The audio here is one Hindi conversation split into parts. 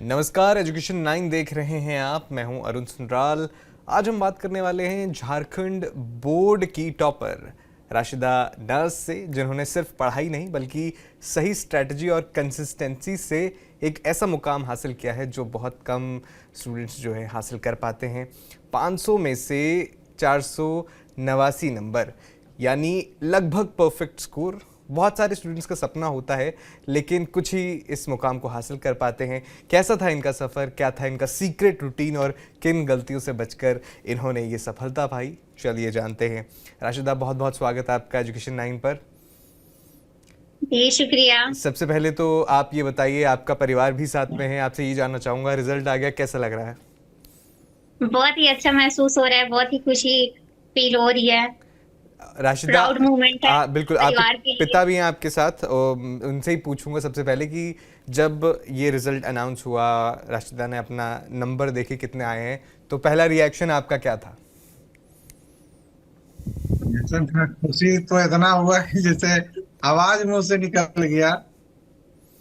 नमस्कार, एजुकेशन 9 देख रहे हैं आप। मैं हूं अरुण सुंदराल। आज हम बात करने वाले हैं झारखंड बोर्ड की टॉपर राशिदा नर्स से, जिन्होंने सिर्फ पढ़ाई नहीं बल्कि सही स्ट्रैटेजी और कंसिस्टेंसी से एक ऐसा मुकाम हासिल किया है जो बहुत कम स्टूडेंट्स जो है हासिल कर पाते हैं। 500 में से 489 नंबर, यानी लगभग परफेक्ट स्कोर। बहुत सारे स्टूडेंट्स का सपना होता है, लेकिन कुछ ही इस मुकाम को हासिल कर पाते हैं। कैसा था इनका सफ़र, क्या था इनका सीक्रेट रूटीन और किन गलतियों से बचकर इन्होंने ये सफलता पाई, चलिए जानते हैं। राशिदा, बहुत बहुत स्वागत है आपका एजुकेशन 9 पर। जी शुक्रिया। सबसे पहले तो आप ये बताइए, आपका परिवार भी साथ में है। आपसे ये जानना चाहूँगा, रिजल्ट आ गया, कैसा लग रहा है? बहुत ही अच्छा महसूस हो रहा है, बहुत ही खुशी फील हो रही है। राशिदा, प्राउड मोमेंट है बिल्कुल आपके परिवार के लिए। पिता भी हैं आपके साथ, और उनसे ही पूछूंगा सबसे पहले कि जब ये रिजल्ट अनाउंस हुआ, राशिदा ने अपना नंबर देखे कितने आए हैं, तो पहला रिएक्शन आपका क्या था? रिएक्शन था, खुशी तो इतना हुआ कि जैसे आवाज मुंह से निकल गया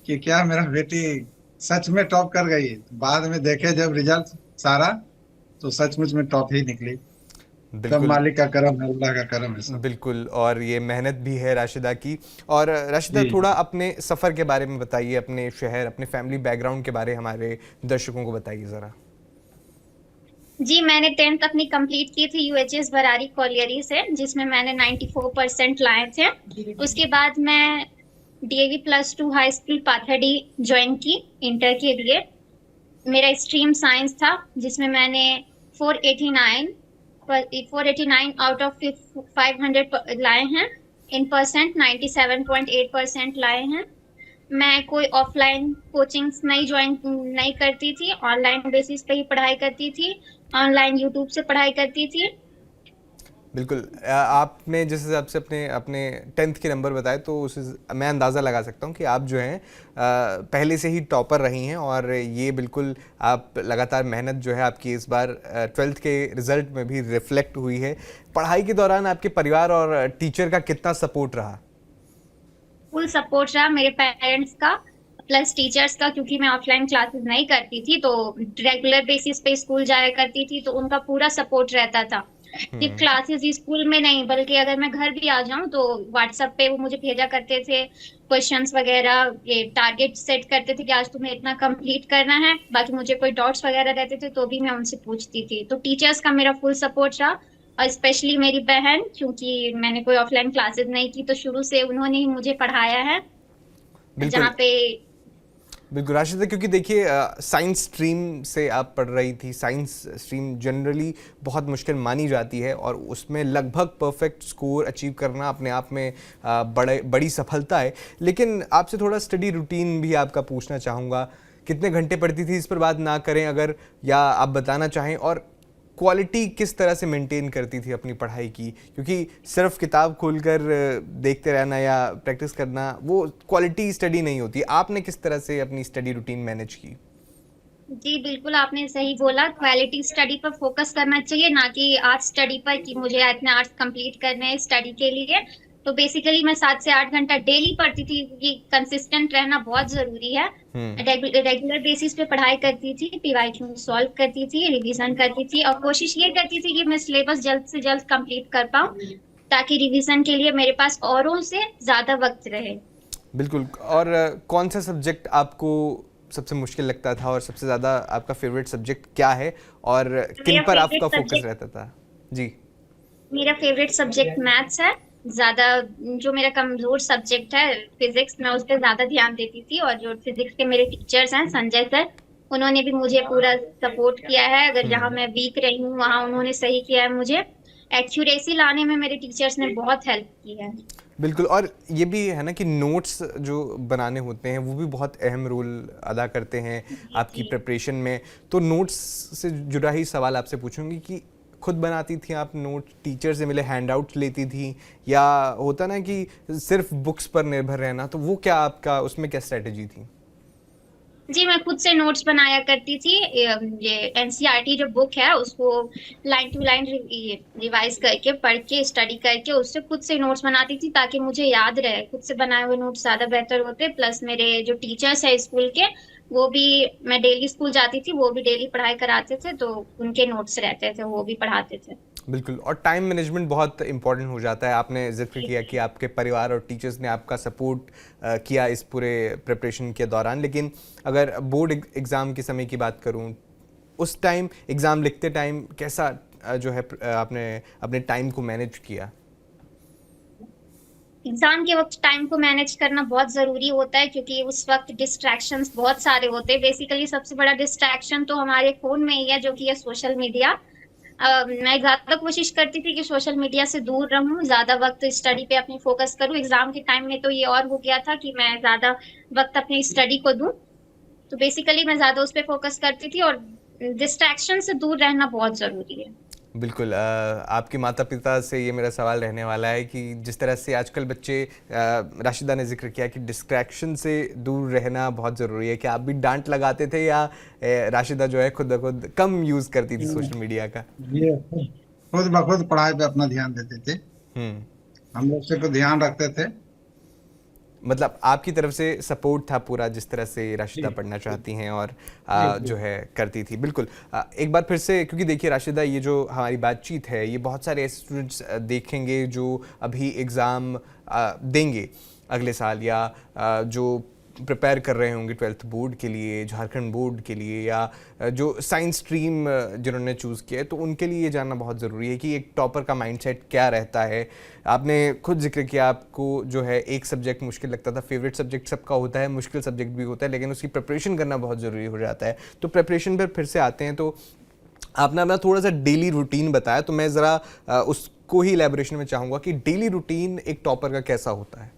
कि क्या मेरा बेटी सच में टॉप कर गई। बाद में देखे जब रिजल्ट सारा, तो सचमुच में टॉप ही निकली। सब बिल्कुल। मालिक का करम है, अल्लाह का करम है सब। बिल्कुल, और ये मेहनत भी है राशिदा की। और राशिदा, जी थोड़ा अपने सफ़र के बारे में बताइए, अपने शहर, अपने फैमिली बैकग्राउंड के बारे हमारे दर्शकों को बताइए ज़रा। जी, मैंने 10th अपनी कंप्लीट की थी यूएचएस बरारी कॉलियरी से, जिसमें मैंने 94% लाए थे। उसके बाद मैं DAV +2 high school Pathardih join की इंटर के लिए। मेरा स्ट्रीम साइंस था, जिसमें मैंने 489 आउट ऑफ 500 लाए हैं। इन परसेंट 97.8% लाए हैं। मैं कोई ऑफलाइन कोचिंग्स नहीं करती थी, ऑनलाइन बेसिस पे ही पढ़ाई करती थी। ऑनलाइन यूट्यूब से पढ़ाई करती थी। बिल्कुल। आपने जिस हिसाब से अपने अपने 10th के नंबर बताए, तो उस मैं अंदाज़ा लगा सकता हूँ कि आप जो हैं पहले से ही टॉपर रही हैं, और ये बिल्कुल आप लगातार मेहनत जो है आपकी इस बार 12th के रिज़ल्ट में भी रिफ्लेक्ट हुई है। पढ़ाई के दौरान आपके परिवार और टीचर का कितना सपोर्ट रहा? फुल सपोर्ट रहा मेरे पेरेंट्स का प्लस टीचर्स का, क्योंकि मैं ऑफलाइन क्लासेस नहीं करती थी तो रेगुलर बेसिस पे स्कूल जाया करती थी, तो उनका पूरा सपोर्ट रहता था। सिर्फ क्लासेस स्कूल में नहीं, बल्कि अगर मैं घर भी आ जाऊं तो व्हाट्सएप पे वो मुझे भेजा करते थे क्वेश्चंस वगैरह। ये टारगेट सेट करते थे कि आज तुम्हें इतना कंप्लीट करना है। बाकी मुझे कोई डाउट्स वगैरह रहते थे तो भी मैं उनसे पूछती थी। तो टीचर्स का मेरा फुल सपोर्ट रहा, और स्पेशली मेरी बहन, क्योंकि मैंने कोई ऑफलाइन क्लासेस नहीं की तो शुरू से उन्होंने ही मुझे पढ़ाया है। बिल्कुल। जहाँ पे बिल्कुल राशिदा, क्योंकि देखिए साइंस स्ट्रीम से आप पढ़ रही थी। साइंस स्ट्रीम जनरली बहुत मुश्किल मानी जाती है, और उसमें लगभग परफेक्ट स्कोर अचीव करना अपने आप में बड़ी सफलता है। लेकिन आपसे थोड़ा स्टडी रूटीन भी आपका पूछना चाहूँगा। कितने घंटे पढ़ती थी, इस पर बात ना करें अगर, या आप बताना चाहें, और क्वालिटी किस तरह से मेंटेन करती थी अपनी पढ़ाई की, क्योंकि सिर्फ किताब खोलकर देखते रहना या प्रैक्टिस करना वो क्वालिटी स्टडी नहीं होती। आपने किस तरह से अपनी स्टडी रूटीन मैनेज की? जी बिल्कुल आपने सही बोला, क्वालिटी स्टडी पर फोकस करना चाहिए, ना कि आर्ट्स स्टडी पर कि मुझे इतने आर्ट्स कंप्लीट करने हैं स्टडी के लिए। तो बेसिकली मैं 7 से 8 घंटा डेली पढ़ती थी, क्योंकि कंसिस्टेंट रहना बहुत जरूरी है। हम्म। रेगुलर बेसिस पे पढ़ाई करती थी, पीवाईक्यू सॉल्व करती थी, रिवीजन करती थी, और कोशिश ये करती थी कि मैं सिलेबस जल्द से जल्द कंप्लीट कर पाऊँ, ताकि रिवीजन के लिए मेरे पास औरों से ज्यादा वक्त रहे। बिल्कुल। और कौन सा सब्जेक्ट आपको सबसे मुश्किल लगता था, और सबसे ज़्यादा आपका फेवरेट सब्जेक्ट क्या है, और किन मेरा पर फेवरेट आपका फोकस सब्जेक्ट रहता था? जी। मेरा फेवरेट सब्जेक्ट मैथ्स है। ज्यादा जो मेरा कमजोर सब्जेक्ट है फिजिक्स, मैं उस पर ज्यादा ध्यान देती थी। और जो फिजिक्स के मेरे टीचर्स हैं संजय सर, उन्होंने भी मुझे पूरा सपोर्ट किया है। अगर जहाँ मैं वीक रही हूँ वहां उन्होंने सही किया है मुझे। एक्यूरेसी लाने में मेरे टीचर्स ने बहुत हेल्प की है। बिल्कुल। और ये भी है ना कि नोट्स जो बनाने होते हैं वो भी बहुत अहम रोल अदा करते हैं जी आपकी जी। प्रिपरेशन में। तो नोट्स से जुड़ा ही सवाल आपसे पूछूंगी कि खुद बनाती थी आप नोट, टीचर से मिले हैंडआउट लेती थी, या होता ना कि सिर्फ बुक्स पर निर्भर रहना, तो वो क्या आपका उसमें क्या स्ट्रेटजी थी? जी मैं खुद से नोट्स बनाया करती थी। ये एनसीईआरटी जो बुक है उसको लाइन टू लाइन रिवाइज करके, पढ़ के, स्टडी करके उससे खुद से नोट्स बनाती थी, ताकि मुझे याद रहे। खुद से बनाए हुए नोट्स ज्यादा बेहतर होते। प्लस मेरे जो टीचर्स है स्कूल के, वो भी, मैं डेली स्कूल जाती थी, वो भी डेली पढ़ाई कराते थे, तो उनके नोट्स रहते थे, वो भी पढ़ाते थे। बिल्कुल, और टाइम मैनेजमेंट बहुत इंपॉर्टेंट हो जाता है। आपने जिक्र किया कि आपके परिवार और टीचर्स ने आपका सपोर्ट किया इस पूरे प्रिपरेशन के दौरान, लेकिन अगर बोर्ड एग्ज़ाम के समय की बात करूं, उस टाइम एग्ज़ाम लिखते टाइम कैसा जो है आपने अपने टाइम को मैनेज किया? एग्जाम के वक्त टाइम को मैनेज करना बहुत जरूरी होता है, क्योंकि उस वक्त डिस्ट्रैक्शंस बहुत सारे होते हैं। बेसिकली सबसे बड़ा डिस्ट्रैक्शन तो हमारे फोन में ही है, जो कि है सोशल मीडिया। मैं ज्यादा कोशिश करती थी कि सोशल मीडिया से दूर रहूं, ज्यादा वक्त स्टडी पे अपनी फोकस करूं। एग्जाम के टाइम में तो ये और हो गया था कि मैं ज्यादा वक्त अपनी स्टडी को दूं, तो बेसिकली मैं ज्यादा उस पर फोकस करती थी, और डिस्ट्रैक्शन से दूर रहना बहुत जरूरी है। बिल्कुल, आपके माता पिता से ये मेरा सवाल रहने वाला है कि जिस तरह से आजकल बच्चे, राशिदा ने जिक्र किया कि डिस्ट्रैक्शन से दूर रहना बहुत ज़रूरी है, क्या आप भी डांट लगाते थे या राशिदा जो है खुद ब खुद कम यूज़ करती थी सोशल मीडिया का? ये खुद ब खुद पढ़ाई पे अपना ध्यान देते थे। हम्म, हम लोग सिर्फ ध्यान रखते थे। मतलब आपकी तरफ से सपोर्ट था पूरा, जिस तरह से राशिदा जी पढ़ना चाहती हैं और जी जो है करती थी। बिल्कुल, एक बार फिर से, क्योंकि देखिए राशिदा, ये जो हमारी बातचीत है ये बहुत सारे ऐसे स्टूडेंट्स देखेंगे जो अभी एग्ज़ाम देंगे अगले साल, या जो प्रिपेयर कर रहे होंगे 12th बोर्ड के लिए, झारखंड बोर्ड के लिए, या जो साइंस स्ट्रीम जिन्होंने चूज़ किया है, तो उनके लिए ये जानना बहुत ज़रूरी है कि एक टॉपर का माइंडसेट क्या रहता है। आपने खुद जिक्र किया आपको जो है एक सब्जेक्ट मुश्किल लगता था। फेवरेट सब्जेक्ट सबका होता है, मुश्किल सब्जेक्ट भी होता है, लेकिन उसकी प्रिपरेशन करना बहुत ज़रूरी हो जाता है। तो प्रिपरेशन पर फिर से आते हैं, तो आपने अपना थोड़ा सा डेली रूटीन बताया, तो मैं ज़रा उसको ही इलेबोरेशन में चाहूँगा कि डेली रूटीन एक टॉपर का कैसा होता है?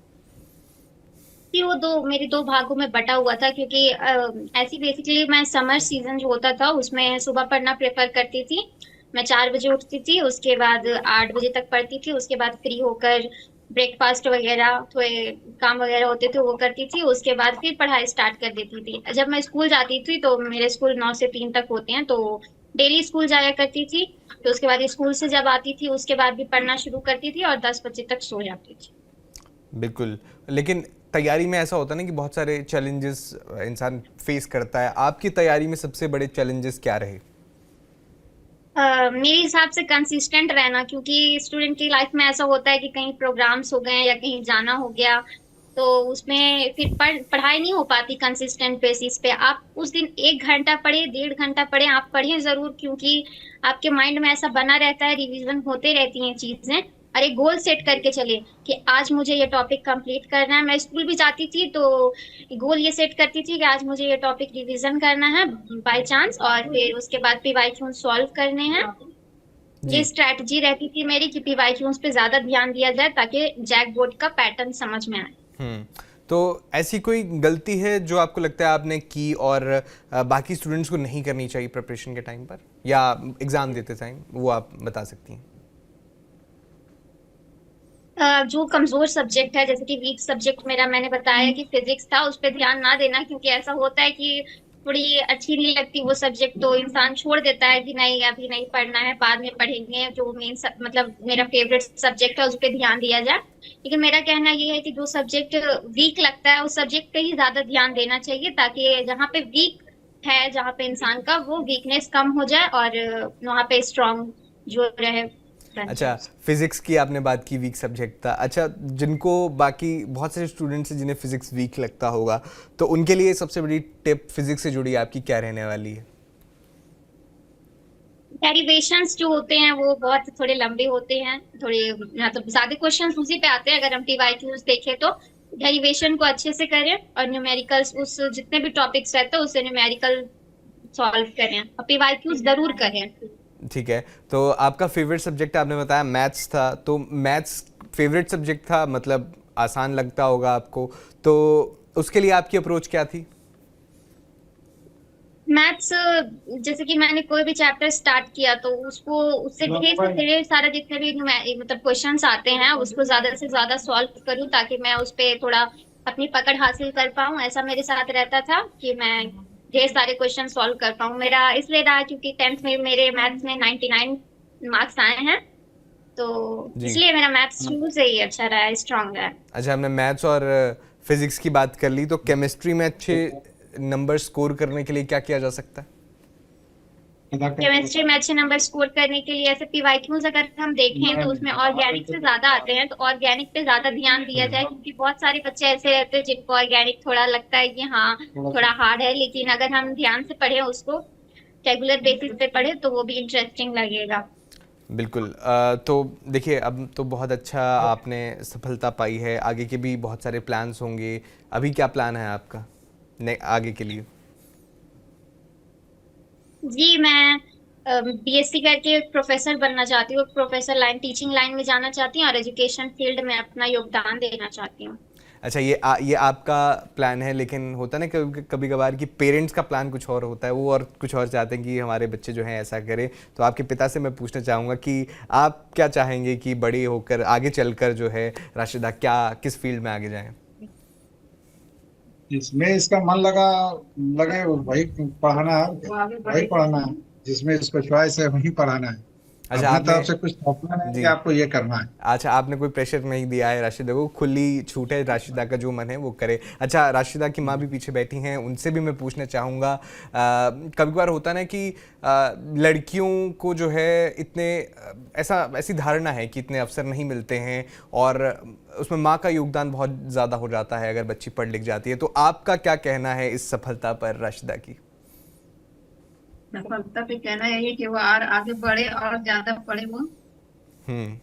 कि वो मेरे दो भागों में बटा हुआ था, क्योंकि ऐसी बेसिकली मैं समर सीजन जो होता था उसमें सुबह पढ़ना प्रेफर करती थी। मैं 4 बजे उठती थी, उसके बाद 8 बजे तक पढ़ती थी, उसके बाद फ्री होकर ब्रेकफास्ट वगैरह, थोड़े काम वगैरह होते थे वो करती थी, उसके बाद फिर पढ़ाई स्टार्ट कर देती थी। जब मैं स्कूल जाती थी तो मेरे स्कूल 9 से 3 तक होते हैं, तो डेली स्कूल जाया करती थी। तो उसके बाद स्कूल से जब आती थी उसके बाद भी पढ़ना शुरू करती थी, और 10 बजे तक सो जाती थी। बिल्कुल, लेकिन तैयारी में ऐसा होता है ना कि बहुत सारे चैलेंजेस इंसान फेस करता है। आपकी तैयारी में सबसे बड़े चैलेंजेस क्या रहे? मेरे हिसाब से कंसिस्टेंट रहना, क्योंकि स्टूडेंट की लाइफ में ऐसा होता है कि कहीं प्रोग्राम्स हो गए या कहीं जाना हो गया, तो उसमें फिर पढ़ाई नहीं हो पाती कंसिस्टेंट बेसिस पे। आप उस दिन 1 घंटा पढ़े, 1.5 घंटा पढ़े, आप पढ़िए जरूर, क्योंकि आपके माइंड में ऐसा बना रहता है, रिवीजन होते रहती हैं चीजें। और एक गोल सेट करके चले कि आज मुझे ये टॉपिक कंप्लीट करना है। मैं स्कूल भी जाती थी तो गोल ये सेट करती थी कि आज मुझे ये टॉपिक रिवीजन करना है बाय चांस, और फिर उसके बाद पीवाईक्यूज सॉल्व करने हैं। ये जी। स्ट्रैटेजी रहती थी मेरी कि पीवाईक्यूज पे ज्यादा ध्यान दिया जाए, ताकि जैक बोर्ड का पैटर्न समझ में आए। हम्म, तो ऐसी कोई गलती है जो आपको लगता है आपने की और बाकी स्टूडेंट्स को नहीं करनी चाहिए प्रिपरेशन के टाइम पर या एग्ज़ाम देते टाइम, वो आप बता सकती हैं? जो कमजोर सब्जेक्ट है, जैसे कि वीक सब्जेक्ट मेरा, मैंने बताया कि फिजिक्स था, उस पर ध्यान ना देना, क्योंकि ऐसा होता है कि थोड़ी अच्छी नहीं लगती वो सब्जेक्ट, तो इंसान छोड़ देता है कि नहीं अभी नहीं पढ़ना है, बाद में पढ़ेंगे। जो मेन मतलब मेरा फेवरेट सब्जेक्ट है उस पर ध्यान दिया जाए। लेकिन मेरा कहना ये है कि जो सब्जेक्ट वीक लगता है उस सब्जेक्ट पे ही ज्यादा ध्यान देना चाहिए, ताकि जहाँ पे वीक है, जहाँ पे इंसान का वो वीकनेस कम हो जाए, और वहाँ पे स्ट्रांग जो रहे बन अच्छा, जाए। फिजिक्स की आपने बात की, वीक सब्जेक्ट था। अच्छा, जिनको बाकी बहुत सारे स्टूडेंट्स हैं जिन्हें फिजिक्स वीक लगता होगा, तो उनके लिए सबसे बड़ी टिप फिजिक्स से जुड़ी आपकी क्या रहने वाली है? डेरिवेशंस जो होते हैं वो बहुत थोड़े लंबे होते हैं, थोड़े मतलब ज्यादा क्वेश्चंस उसी पे आते हैं। अगर हम पीवाईक्यूज देखें तो डेरिवेशन को अच्छे से करें, और न्यूमेरिकल्स उस जितने भी टॉपिक्स रहते हैं उससे न्यूमेरिकल सॉल्व करें, और पीवाईक्यूज जरूर करें। ठीक है, तो आपका फेवरेट सब्जेक्ट आपने बताया मैथ्स था, तो मैथ्स फेवरेट सब्जेक्ट था, मतलब आसान लगता होगा आपको, तो उसके लिए आपकी अप्रोच क्या थी? मैथ्स, जैसे कि मैंने कोई भी चैप्टर स्टार्ट किया तो उसको उससे ढेर सारा जितने भी मतलब क्वेश्चंस आते हैं उसको ज्यादा से ज्यादा सॉल्व करूं, ताकि मैं उस पे थोड़ा अपनी पकड़ हासिल कर पाऊं। ऐसा मेरे साथ रहता था कि मैं ढेर सारे क्वेश्चन सॉल्व कर पाऊं। मेरा इसलिए रहा क्योंकि 10th में मेरे मैथ्स में 99 मार्क्स आए हैं, तो जी। इसलिए मेरा मैथ्स शुरू से ही अच्छा रहा है, स्ट्रांग रहा है। अच्छा, हमने मैथ्स और फिजिक्स की बात कर ली, तो केमिस्ट्री में अच्छे नंबर स्कोर करने के लिए क्या किया जा सकता है? केमिस्ट्री में अच्छे नंबर स्कोर करने के लिए ऐसे पीवाईक्यूज अगर हम देखें तो उसमें ऑर्गेनिक से ज्यादा आते हैं, तो ऑर्गेनिक पे ज्यादा ध्यान दिया जाए, क्योंकि बहुत सारे बच्चे ऐसे रहते हैं जिनको ऑर्गेनिक थोड़ा लगता है कि हाँ थोड़ा हार्ड है, लेकिन अगर हम ध्यान से पढ़े उसको रेगुलर बेसिस पे पढ़े तो वो भी इंटरेस्टिंग लगेगा। बिल्कुल। तो देखिए, अब तो बहुत अच्छा आपने सफलता पाई है, आगे के भी बहुत सारे प्लान्स होंगे। अभी क्या प्लान है आपका आगे के लिए? जी मैं बीएससी करके प्रोफेसर बनना चाहती हूँ, प्रोफेसर लाइन टीचिंग लाइन में जाना चाहती हूँ और एजुकेशन फील्ड में अपना योगदान देना चाहती हूँ। अच्छा, ये आपका प्लान है, लेकिन होता ना कभी कभार कि पेरेंट्स का प्लान कुछ और होता है, वो और कुछ और चाहते हैं कि हमारे बच्चे जो हैं ऐसा करें। तो आपके पिता से मैं पूछना चाहूँगा कि आप क्या चाहेंगे कि बड़े होकर आगे चलकर जो है राशिदा किस फील्ड में आगे जाएं? इसमें इसका मन लगे वही पढ़ाना है, वही पढ़ाना है, जिसमें इसको चॉइस है वही पढ़ाना है। अच्छा, अपने आपने तरफ से कुछ थोपना नहीं जी कि आपको ये करना है। अच्छा, आपने कोई प्रेशर नहीं दिया है राशिदा को, खुली छूट है, राशिदा का जो मन है वो करे। अच्छा, राशिदा की माँ भी पीछे बैठी हैं, उनसे भी मैं पूछना चाहूँगा, कभी कभार होता ना कि लड़कियों को जो है ऐसी धारणा है कि इतने अवसर नहीं मिलते हैं, और उसमें माँ का योगदान बहुत ज़्यादा हो जाता है अगर बच्ची पढ़ लिख जाती है। तो आपका क्या कहना है इस सफलता पर राशिदा की? सफलता पे कहना यही है कि वो और आगे बढ़े और ज्यादा पढ़े वो। हम्म,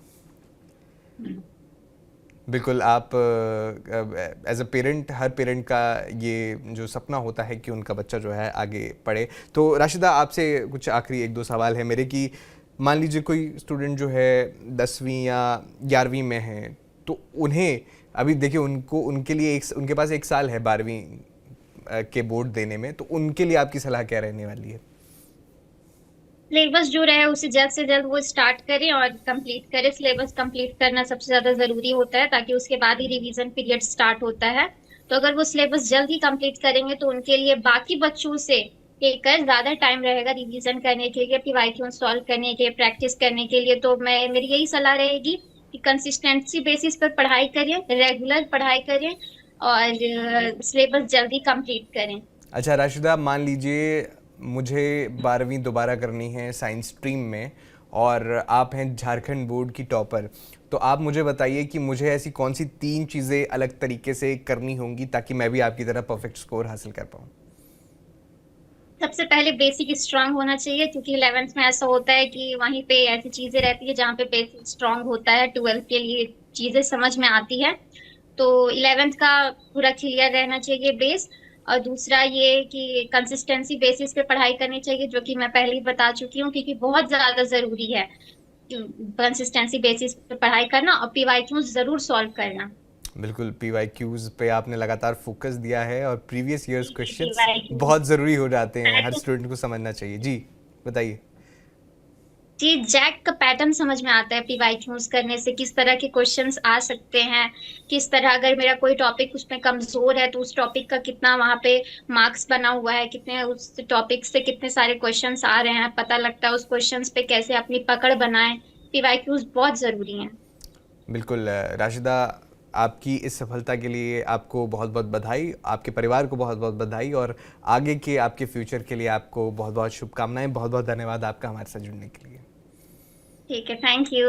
बिल्कुल। आप एज अ पेरेंट, हर पेरेंट का ये जो सपना होता है कि उनका बच्चा जो है आगे पढ़े। तो राशिदा, आपसे कुछ आखिरी 1-2 सवाल है मेरे कि मान लीजिए कोई स्टूडेंट जो है 10वीं या 11वीं में है, तो उन्हें अभी देखिए उनके लिए उनके पास 1 साल है 12वीं के बोर्ड देने में, तो उनके लिए आपकी सलाह क्या रहने वाली है? सिलेबस जो रहे उसे जल्द से जल्द वो स्टार्ट करें और कंप्लीट करें। सिलेबस कंप्लीट करना सबसे ज्यादा जरूरी होता है, ताकि उसके बाद ही रिवीजन पीरियड स्टार्ट होता है। तो अगर वो सिलेबस जल्द ही कंप्लीट करेंगे तो उनके लिए बाकी बच्चों से लेकर ज्यादा टाइम रहेगा रिवीजन करने के लिए, पीवाईक्यू सॉल्व करने के लिए, प्रैक्टिस करने के लिए। तो मेरी यही सलाह रहेगी कि कंसिस्टेंसी बेसिस पर पढ़ाई करें, रेगुलर पढ़ाई करें और सिलेबस जल्दी कंप्लीट करें। अच्छा राशिदा, मान लीजिए मुझे 12वीं दोबारा करनी है साइंस स्ट्रीम में, और आप हैं झारखंड बोर्ड की टॉपर, तो आप मुझे बताइए कि मुझे ऐसी कौन सी 3 चीज़ें अलग तरीके से करनी होंगी ताकि मैं भी आपकी तरह परफेक्ट स्कोर हासिल कर पाऊँ। सबसे पहले बेसिक स्ट्रांग होना चाहिए, क्योंकि 11th में ऐसा होता है कि वहीं पे ऐसी चीजें रहती है जहाँ पे बेसिक स्ट्रांग होता है, 12th के लिए चीजें समझ में आती है। तो 11th का पूरा क्लियर रहना चाहिए बेस। और दूसरा ये कि कंसिस्टेंसी बेसिस पे पढ़ाई करनी चाहिए, जो कि मैं पहले ही बता चुकी हूँ, क्योंकि बहुत ज्यादा जरूरी है कंसिस्टेंसी बेसिस पे पढ़ाई करना और पीवाईक्यू जरूर सॉल्व करना। बिल्कुल, पीवाईक्यूज पे आपने लगातार फोकस दिया है और प्रीवियस ईयर्स क्वेश्चंस PYQs बहुत ज़रूरी हो जाते हैं, हर स्टूडेंट को समझना चाहिए। जी बताइए। जी, जैक का पैटर्न समझ में आता है पीवाईक्यूज करने से, किस तरह के क्वेश्चंस आ सकते हैं, किस तरह अगर मेरा कोई टॉपिक उसमें कमजोर है तो उस टॉपिक का कितना वहां पे मार्क्स बना हुआ है, कितने उस टॉपिक से कितने सारे क्वेश्चंस आ रहे हैं, पता लगता है उस क्वेश्चंस पे कैसे अपनी पकड़ बनाएं। पीवाईक्यूज बहुत जरूरी हैं। बिल्कुल राशिदा, आपकी इस सफलता के लिए आपको बहुत बहुत बधाई, आपके परिवार को बहुत बहुत बधाई, और आगे के आपके फ्यूचर के लिए आपको बहुत बहुत शुभकामनाएं। बहुत बहुत धन्यवाद आपका हमारे साथ जुड़ने के लिए। ठीक है, थैंक यू।